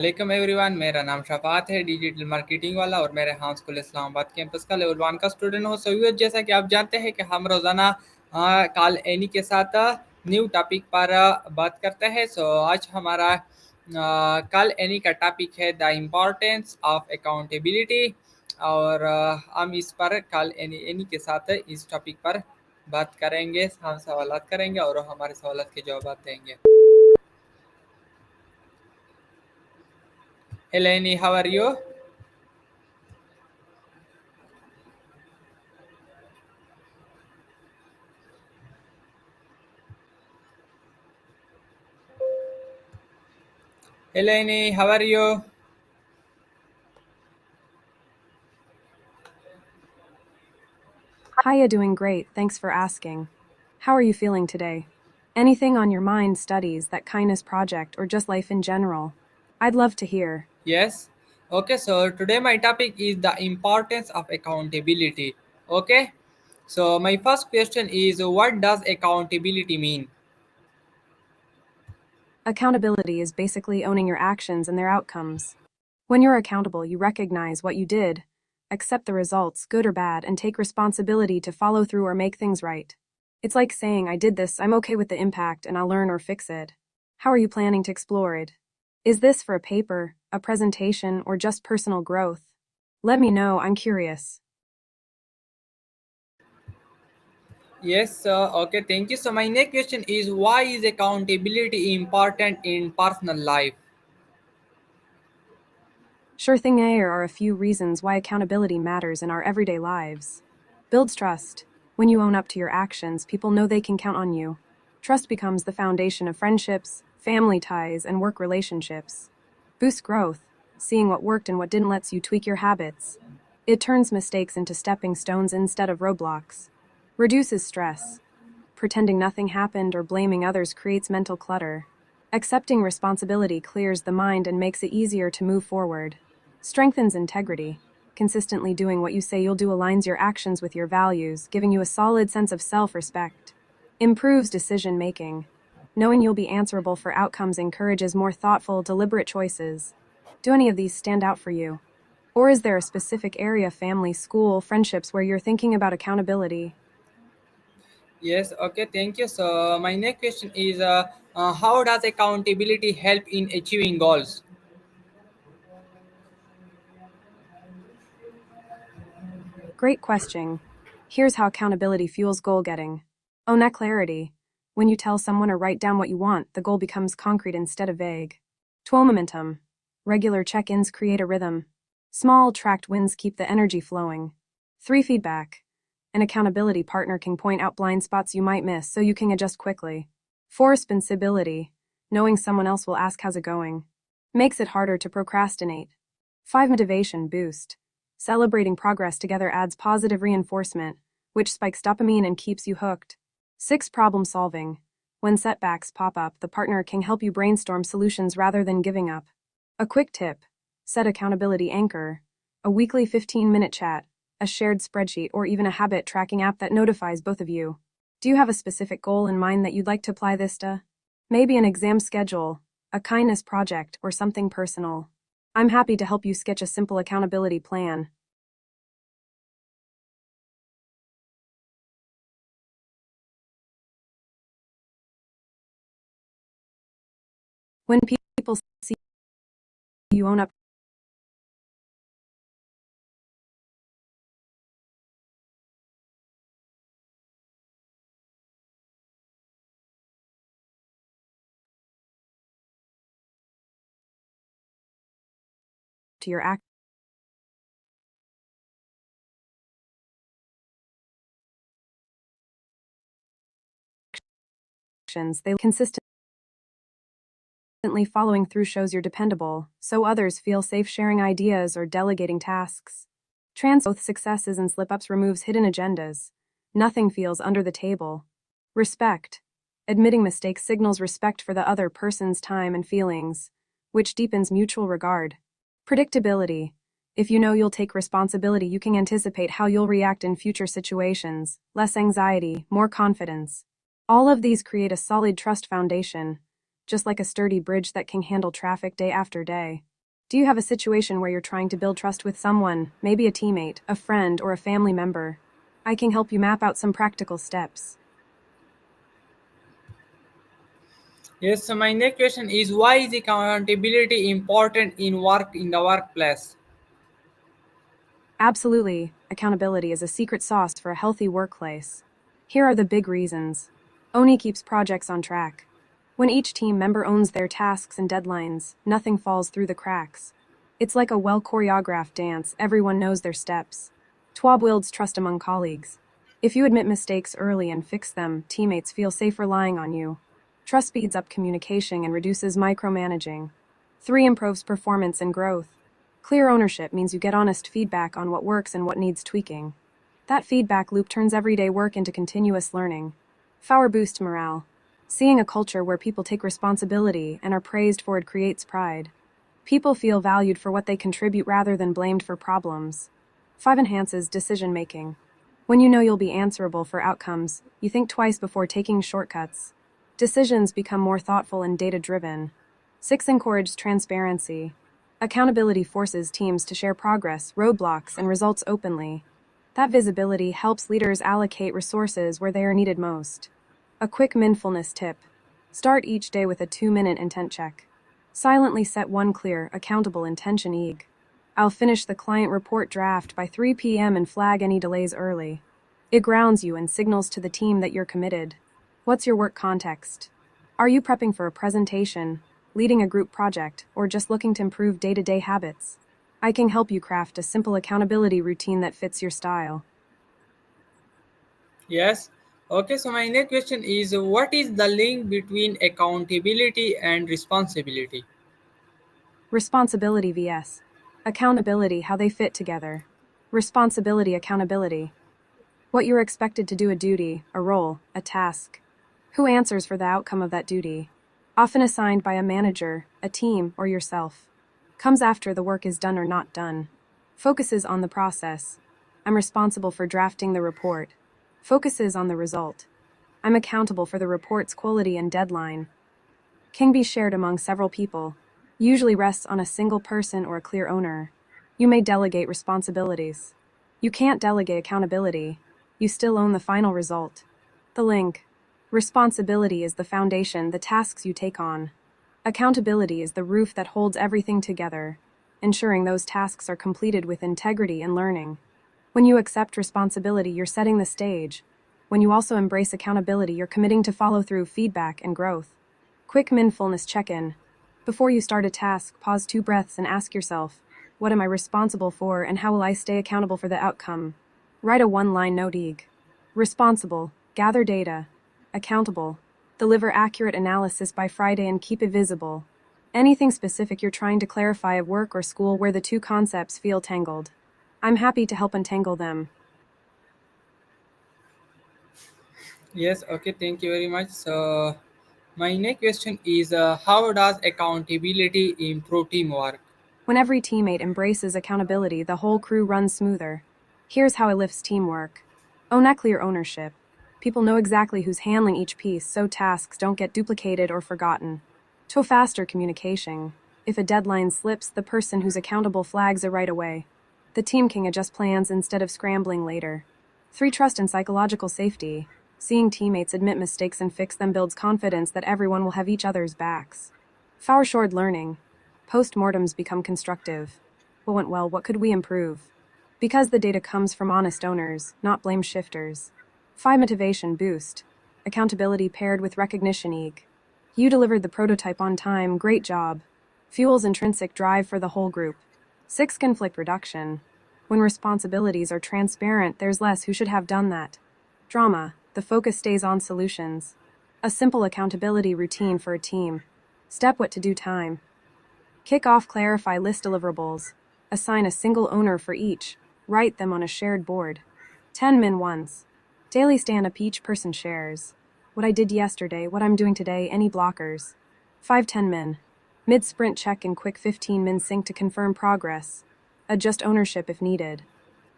वालेकुम एवरीवन, मेरा नाम शफात है, डिजिटल मार्केटिंग वाला, और मेरे हाँ स्कूल इस्लामाबाद कैंपस का लेवल 1 का स्टूडेंट हूँ। सो जैसा कि आप जानते हैं कि हम रोज़ाना कॉल एनी के साथ न्यू टॉपिक पर बात करते हैं। सो आज हमारा कॉल एनी का टॉपिक है द इम्पोर्टेंस ऑफ अकाउंटेबिलिटी, और हम इस पर कॉल एनी के साथ इस टॉपिक पर बात करेंगे, हम सवाल करेंगे और हमारे सवाल के जवाब देंगे। Hello Annie, how are you? Hello, Annie. How are you? Hiya, doing great, thanks for asking. How are you feeling today? Anything on your mind, studies, that kindness project, or just life in general? I'd love to hear. Yes. Okay, so today my topic is the importance of accountability. Okay. So my first question is, what does accountability mean? Accountability is basically owning your actions and their outcomes. When you're accountable, you recognize what you did, accept the results, good or bad, and take responsibility to follow through or make things right. It's like saying, I did this, I'm okay with the impact, and I'll learn or fix it. How are you planning to explore it? Is this for a paper, a presentation, or just personal growth? Let me know, I'm curious. Yes, okay, thank you. So my next question is, why is accountability important in personal life? Sure thing, here are a few reasons why accountability matters in our everyday lives. Builds trust. When you own up to your actions, people know they can count on you. Trust becomes the foundation of friendships, family ties, and work relationships. Boosts growth. Seeing what worked and what didn't lets you tweak your habits. It turns mistakes into stepping stones instead of roadblocks. Reduces stress. Pretending nothing happened or blaming others creates mental clutter. Accepting responsibility clears the mind and makes it easier to move forward. Strengthens integrity. Consistently doing what you say you'll do aligns your actions with your values, giving you a solid sense of self-respect. Improves decision making. Knowing you'll be answerable for outcomes encourages more thoughtful, deliberate choices. Do any of these stand out for you? Or is there a specific area, family, school, friendships, where you're thinking about accountability? Yes, okay, thank you. So my next question is, how does accountability help in achieving goals? Great question. Here's how accountability fuels goal getting. Own that clarity. When you tell someone or write down what you want, the goal becomes concrete instead of vague. 12 momentum. Regular check ins create a rhythm. Small, tracked wins keep the energy flowing. 3 feedback. An accountability partner can point out blind spots you might miss so you can adjust quickly. 4 responsibility. Knowing someone else will ask how's it going. Makes it harder to procrastinate. 5 motivation boost. Celebrating progress together adds positive reinforcement, which spikes dopamine and keeps you hooked. 6 problem solving. When setbacks pop up, the partner can help you brainstorm solutions rather than giving up. A quick tip: set accountability anchor, a weekly 15-minute chat, a shared spreadsheet, or even a habit tracking app that notifies both of you. Do you have a specific goal in mind that you'd like to apply this to? Maybe an exam schedule, a kindness project, or something personal. I'm happy to help you sketch a simple accountability plan. When people see you own up to your actions, they consistently following through shows you're dependable, so others feel safe sharing ideas or delegating tasks. Both successes and slip-ups removes hidden agendas. Nothing feels under the table. Respect. Admitting mistakes signals respect for the other person's time and feelings, which deepens mutual regard. Predictability. If you know you'll take responsibility, you can anticipate how you'll react in future situations. Less anxiety, more confidence. All of these create a solid trust foundation, just like a sturdy bridge that can handle traffic day after day. Do you have a situation where you're trying to build trust with someone, maybe a teammate, a friend, or a family member? I can help you map out some practical steps. Yes, so my next question is why is accountability important in the workplace? Absolutely, accountability is a secret sauce for a healthy workplace. Here are the big reasons. ONI keeps projects on track. When each team member owns their tasks and deadlines, nothing falls through the cracks. It's like a well choreographed dance, everyone knows their steps. TWA builds trust among colleagues. If you admit mistakes early and fix them, teammates feel safe relying on you. Trust speeds up communication and reduces micromanaging. 3 improves performance and growth. Clear ownership means you get honest feedback on what works and what needs tweaking. That feedback loop turns everyday work into continuous learning. 4 boost morale. Seeing a culture where people take responsibility and are praised for it creates pride. People feel valued for what they contribute rather than blamed for problems. 5 enhances decision making. When you know you'll be answerable for outcomes, you think twice before taking shortcuts. Decisions become more thoughtful and data driven. 6 encourages transparency. Accountability forces teams to share progress, roadblocks, and results openly. That visibility helps leaders allocate resources where they are needed most. A quick mindfulness tip. Start each day with a 2-minute intent check. Silently set one clear, accountable intention each. I'll finish the client report draft by 3 p.m. and flag any delays early. It grounds you and signals to the team that you're committed. What's your work context? Are you prepping for a presentation, leading a group project, or just looking to improve day-to-day habits? I can help you craft a simple accountability routine that fits your style. Yes. Okay, so my next question is what is the link between accountability and responsibility? Responsibility vs. Accountability, how they fit together. Responsibility, accountability. What you're expected to do, a duty, a role, a task. Who answers for the outcome of that duty? Often assigned by a manager, a team, or yourself. Comes after the work is done or not done. Focuses on the process. I'm responsible for drafting the report. Focuses on the result. I'm accountable for the report's quality and deadline. Can be shared among several people. Usually rests on a single person or a clear owner. You may delegate responsibilities. You can't delegate accountability. You still own the final result. The link. Responsibility is the foundation, the tasks you take on. Accountability is the roof that holds everything together, ensuring those tasks are completed with integrity and learning. When you accept responsibility, you're setting the stage. When you also embrace accountability, you're committing to follow through, feedback, and growth. Quick mindfulness check-in. Before you start a task, pause 2 breaths and ask yourself, what am I responsible for and how will I stay accountable for the outcome? Write a 1-line note each. Responsible, gather data. Accountable, deliver accurate analysis by Friday and keep it visible. Anything specific you're trying to clarify at work or school where the 2 concepts feel tangled. I'm happy to help untangle them. Yes, okay, thank you very much. So my next question is how does accountability improve teamwork? When every teammate embraces accountability, the whole crew runs smoother. Here's how it lifts teamwork. Own a clear ownership. People know exactly who's handling each piece so tasks don't get duplicated or forgotten. To faster communication. If a deadline slips, the person who's accountable flags it right away. The team can adjust plans instead of scrambling later. 3 trust and psychological safety. Seeing teammates admit mistakes and fix them builds confidence that everyone will have each other's backs. 4 short learning. Postmortems become constructive. What went well? What could we improve? Because the data comes from honest owners, not blame shifters. 5 motivation boost. Accountability paired with recognition each. You delivered the prototype on time, great job. Fuels intrinsic drive for the whole group. 6 conflict reduction. When responsibilities are transparent, there's less who should have done that. Drama, the focus stays on solutions. A simple accountability routine for a team. Step what to do time. Kick off, clarify list deliverables. Assign a single owner for each. Write them on a shared board. 10 min ones. Daily stand up, each person shares. What I did yesterday, what I'm doing today, any blockers. 5 10 min. Mid sprint check and quick 15 min sync to confirm progress. Adjust ownership if needed.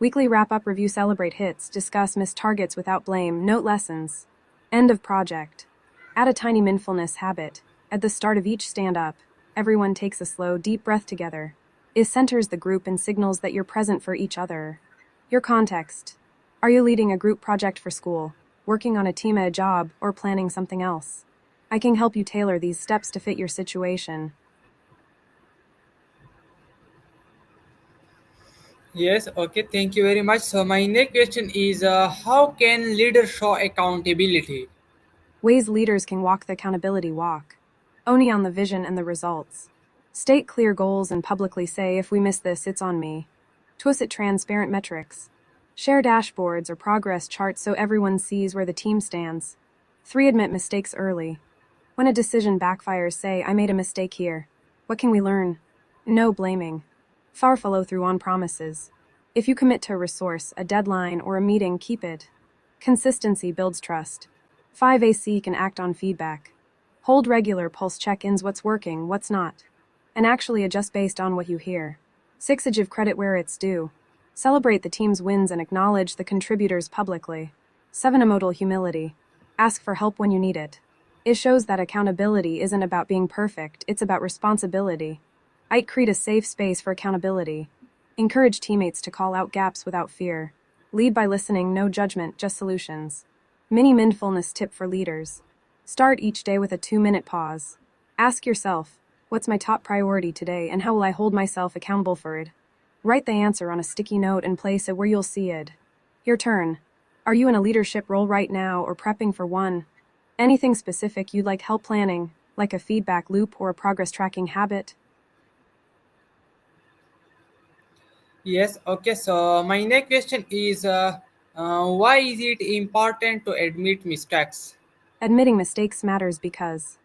Weekly wrap up, review, celebrate hits, discuss missed targets without blame, note lessons. End of project. Add a tiny mindfulness habit. At the start of each stand up, everyone takes a slow, deep breath together. It centers the group and signals that you're present for each other. Your context. Are you leading a group project for school, working on a team at a job, or planning something else? I can help you tailor these steps to fit your situation. Yes, okay, thank you very much. So my next question is, how can leaders show accountability? Ways leaders can walk the accountability walk. Owning on the vision and the results. State clear goals and publicly say, if we miss this, it's on me. Twist it transparent metrics. Share dashboards or progress charts so everyone sees where the team stands. 3. Admit mistakes early. When a decision backfires, say, I made a mistake here. What can we learn? No blaming. 4. Follow through on promises. If you commit to a resource, a deadline, or a meeting, keep it. Consistency builds trust. 5. Seek and act on feedback. Hold regular pulse check-ins, what's working, what's not, and actually adjust based on what you hear. 6. Give credit where it's due. Celebrate the team's wins and acknowledge the contributors publicly. 7. Modal humility. Ask for help when you need it. It shows that accountability isn't about being perfect, it's about responsibility. 8. Create a safe space for accountability. Encourage teammates to call out gaps without fear. Lead by listening, no judgment, just solutions. Mini mindfulness tip for leaders. Start each day with a 2-minute pause. Ask yourself, what's my top priority today and how will I hold myself accountable for it? Write the answer on a sticky note and place it where you'll see it. Your turn. Are you in a leadership role right now or prepping for one? Anything specific you'd like help planning, like a feedback loop or a progress tracking habit? Yes, okay. So my next question is, why is it important to admit mistakes? Admitting mistakes matters because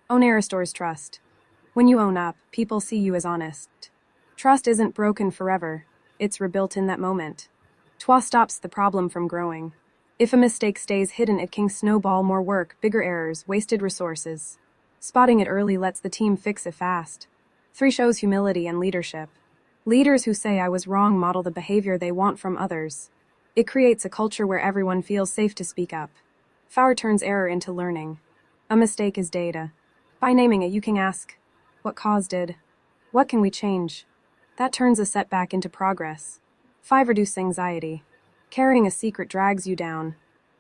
own error restores trust. When you own up, people see you as honest. Trust isn't broken forever, it's rebuilt in that moment. Twa stops the problem from growing. If a mistake stays hidden, it can snowball more work, bigger errors, wasted resources. Spotting it early lets the team fix it fast. 3. Shows humility and leadership. Leaders who say I was wrong model the behavior they want from others. It creates a culture where everyone feels safe to speak up. 4. Turns error into learning. A mistake is data. By naming it, you can ask, what caused it? What can we change? That turns a setback into progress. 5. Reduce anxiety. Carrying a secret drags you down.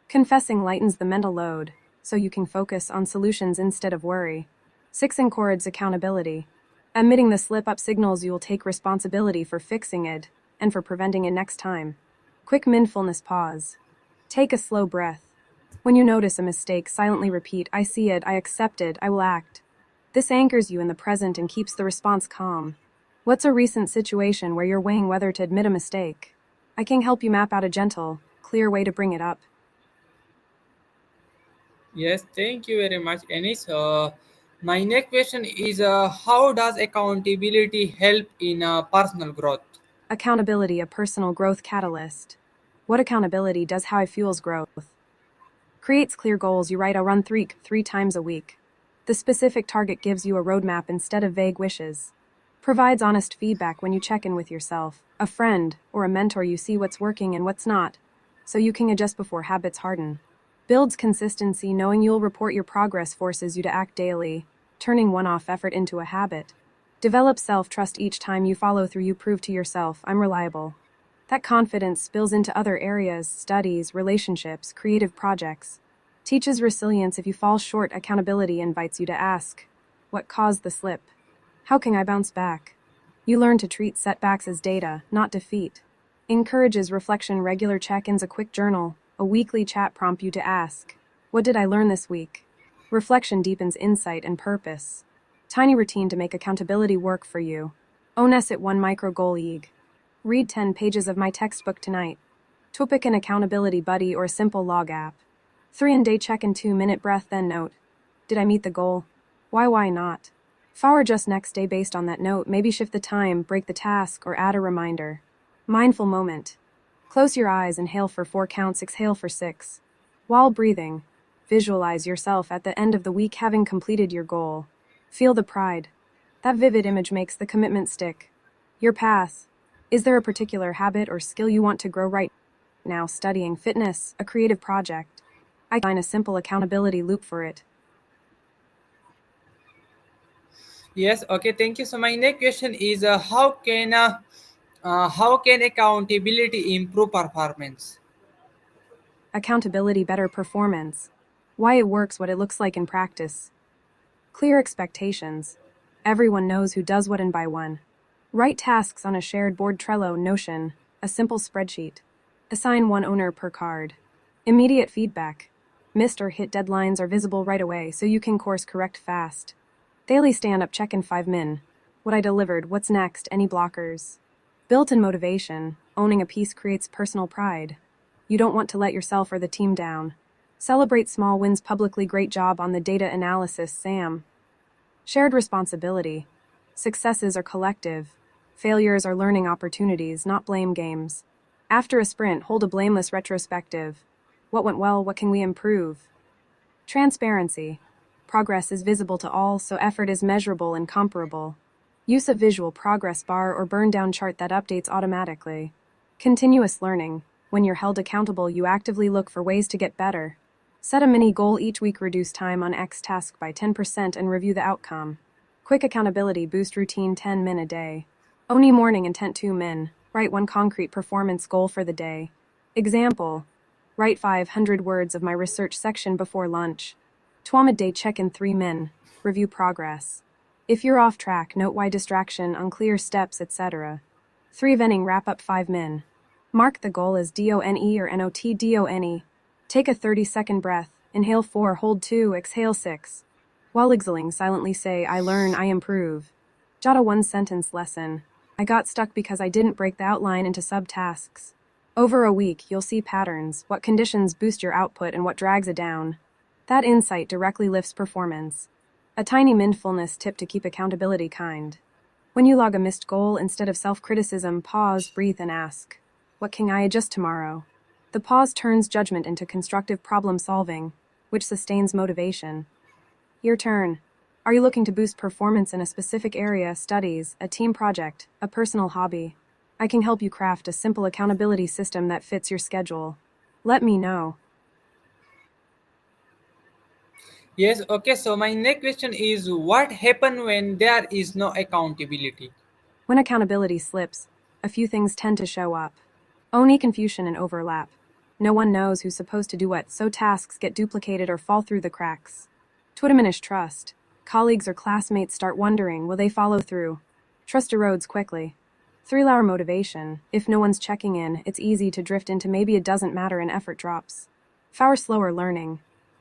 Confessing lightens the mental load, so you can focus on solutions instead of worry. 6. Encourage accountability. Admitting the slip-up signals you will take responsibility for fixing it and for preventing it next time. Quick mindfulness pause. Take a slow breath. When you notice a mistake, silently repeat, I see it, I accept it, I will act. This anchors you in the present and keeps the response calm. What's a recent situation where you're weighing whether to admit a mistake? I can help you map out a gentle, clear way to bring it up. Yes, thank you very much, Anis. My next question is, how does accountability help in personal growth? Accountability, a personal growth catalyst. What accountability does, how it fuels growth. Creates clear goals. You write, I'll run three times a week. The specific target gives you a roadmap instead of vague wishes. Provides honest feedback when you check in with yourself, a friend, or a mentor. You see what's working and what's not, so you can adjust before habits harden. Builds consistency. Knowing you'll report your progress forces you to act daily, turning one-off effort into a habit. Develop self-trust. Each time you follow through, you prove to yourself, I'm reliable. That confidence spills into other areas, studies, relationships, creative projects. Teaches resilience. If you fall short, accountability invites you to ask, what caused the slip? How can I bounce back? You learn to treat setbacks as data, not defeat. Encourages reflection. Regular check-ins, a quick journal, a weekly chat prompt you to ask, what did I learn this week? Reflection deepens insight and purpose. Tiny routine to make accountability work for you. Own it 1 micro goal eag. Read 10 pages of my textbook tonight. Topic an accountability buddy or a simple log app. 3. And day check-in, 2-minute breath, then note. Did I meet the goal? Why not? Four just next day based on that note, maybe shift the time, break the task, or add a reminder. Mindful moment. Close your eyes, inhale for 4 counts, exhale for 6. While breathing, visualize yourself at the end of the week having completed your goal. Feel the pride. That vivid image makes the commitment stick. Your path. Is there a particular habit or skill you want to grow right now? Studying, fitness, a creative project. I can design a simple accountability loop for it. Yes, okay, thank you. So my next question is how can accountability improve performance? Accountability, better performance. Why it works, what it looks like in practice. Clear expectations. Everyone knows who does what and by when. Write tasks on a shared board, Trello, Notion, a simple spreadsheet. Assign one owner per card. Immediate feedback. Missed or hit deadlines are visible right away so you can course correct fast. Daily stand-up check-in 5 min. What I delivered, what's next, any blockers. Built-in motivation. Owning a piece creates personal pride. You don't want to let yourself or the team down. Celebrate small wins publicly. Great job on the data analysis, Sam. Shared responsibility. Successes are collective. Failures are learning opportunities, not blame games. After a sprint, hold a blameless retrospective. What went well, what can we improve? Transparency. Progress is visible to all, so effort is measurable and comparable. Use a visual progress bar or burn down chart that updates automatically. Continuous learning. When you're held accountable, you actively look for ways to get better. Set a mini goal each week, reduce time on X task by 10% and review the outcome. Quick accountability boost routine 10 min a day. Only morning intent 2 min. Write one concrete performance goal for the day. Example. Write 500 words of my research section before lunch. Twamid day check in 3 min. Review progress. If you're off track, note why, distraction, unclear steps, etc. 3 venting wrap up 5 min. Mark the goal as DONE or NOT. Take a 30-second breath. Inhale 4, hold 2, exhale 6. While exhaling, silently say, I learn, I improve. Jot a one-sentence lesson. I got stuck because I didn't break the outline into subtasks. Over a week, you'll see patterns, what conditions boost your output and what drags it down. That insight directly lifts performance. A tiny mindfulness tip to keep accountability kind. When you log a missed goal, instead of self-criticism, pause, breathe, and ask, what can I adjust tomorrow? The pause turns judgment into constructive problem solving, which sustains motivation. Your turn. Are you looking to boost performance in a specific area, studies, a team project, a personal hobby? I can help you craft a simple accountability system that fits your schedule. Let me know. Yes, okay. So my next question is what happen when there is no accountability? When accountability slips, a few things tend to show up. Only confusion and overlap. No one knows who's supposed to do what, so tasks get duplicated or fall through the cracks. To diminish trust, colleagues or classmates start wondering, will they follow through? Trust erodes quickly. 3-hour motivation. If no one's checking in, it's easy to drift into maybe it doesn't matter and effort drops. 4 slower learning.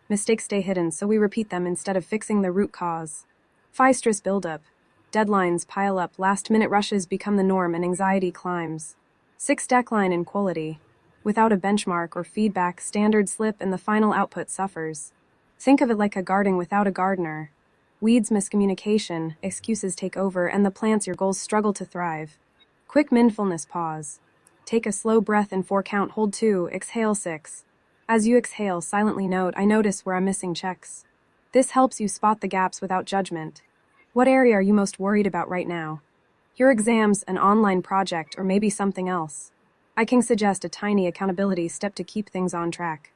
Mistakes stay hidden, so we repeat them instead of fixing the root cause. 5 stress buildup. Deadlines pile up, last-minute rushes become the norm and anxiety climbs. 6 decline in quality. Without a benchmark or feedback, standards slip and the final output suffers. Think of it like a garden without a gardener. Weeds, miscommunication, excuses take over, and the plants your goals struggle to thrive. Quick mindfulness pause. Take a slow breath in 4 count, hold 2, exhale 6. As you exhale, silently note, I notice where I'm missing checks. This helps you spot the gaps without judgment. What area are you most worried about right now? Your exams, an online project, or maybe something else? I can suggest a tiny accountability step to keep things on track.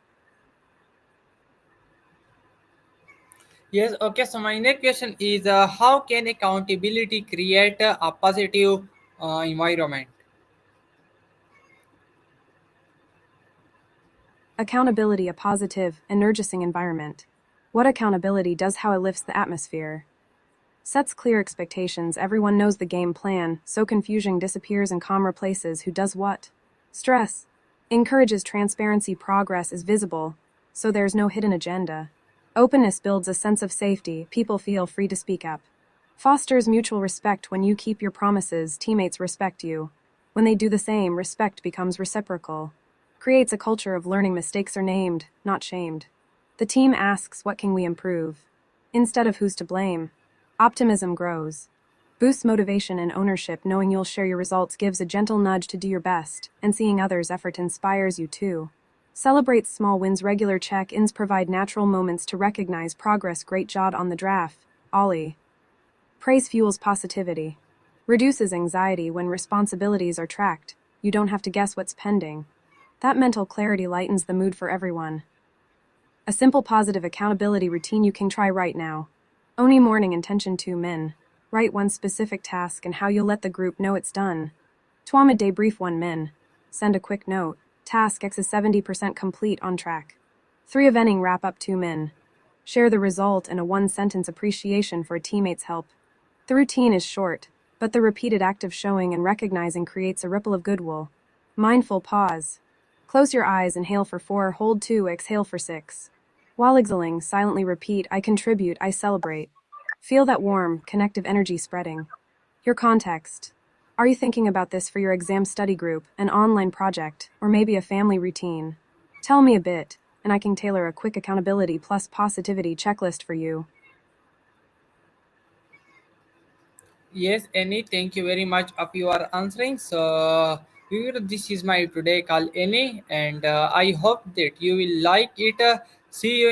Yes, okay. So my next question is how can accountability create a positive environment? Accountability, a positive, energizing environment. What accountability does, how it lifts the atmosphere. Sets clear expectations, everyone knows the game plan, so confusion disappears and calm replaces who does what. Stress. Encourages transparency, progress is visible, so there's no hidden agenda. Openness builds a sense of safety, people feel free to speak up. Fosters mutual respect, when you keep your promises, teammates respect you. When they do the same, respect becomes reciprocal. Creates a culture of learning, mistakes are named, not shamed. The team asks, what can we improve? Instead of who's to blame. Optimism grows. Boosts motivation and ownership, knowing you'll share your results gives a gentle nudge to do your best, and seeing others' effort inspires you too. Celebrates small wins, regular check-ins provide natural moments to recognize progress, great job on the draft, Ollie. Praise fuels positivity. Reduces anxiety when responsibilities are tracked, you don't have to guess what's pending. That mental clarity lightens the mood for everyone. A simple positive accountability routine you can try right now. Only morning intention 2 min. Write one specific task and how you'll let the group know it's done. Twama debrief 1 min. Send a quick note. Task X is 70% complete on track. 3 evening wrap up 2 min. Share the result and a 1-sentence appreciation for a teammate's help. The routine is short, but the repeated act of showing and recognizing creates a ripple of goodwill. Mindful pause. Close your eyes, inhale for 4, hold 2, exhale for 6. While exhaling, silently repeat, I contribute, I celebrate. Feel that warm, connective energy spreading. Your context. Are you thinking about this for your exam study group, an online project, or maybe a family routine? Tell me a bit, and I can tailor a quick accountability plus positivity checklist for you. Yes, Annie, thank you very much of your answering. So, viewer, this is my today call, Annie, and I hope that you will like it. See you